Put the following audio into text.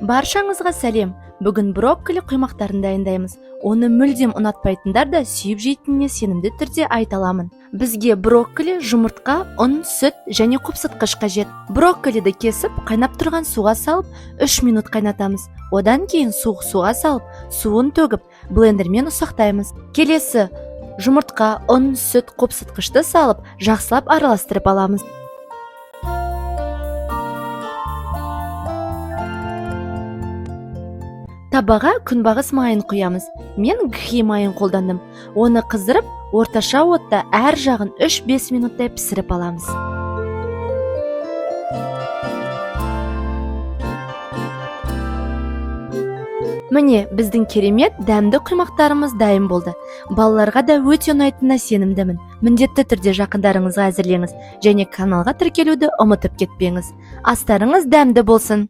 Баршаңызға сәлем. Бүгін брокколи құймақтарын дайындаймыз. Оны мүлдем ұнатпайтындар да сүйіп жейтініне сенімді түрде айта аламын. Бізге брокколи, жұмыртқа, ұн, сүт және қопсытқыш қажет. Брокколиді кесіп, қайнап тұрған суға салып, 3 минут қайнатамыз. Одан кейін суық суға салып, суын төгіп, блендермен ұсақтаймыз. Келесі жұмыртқа, ұн, сүт, қопсытқышты салып, жақсылап араластырып аламыз. Табаға күнбағыс майын құямыз. Мен гхи майын қолдандым. Оны қыздырып, орташа отта әр жағын 3-5 минуттай пісіріп аламыз. Міне, біздің керемет дәмді құймақтарымыз дайын болды. Балаларға да өте ұнайтынына сенімдімін. Міндетті түрде жақындарыңызға әзірлеңіз және каналға тіркелуді ұмытып кетпеңіз. Астарыңыз дәмді болсын.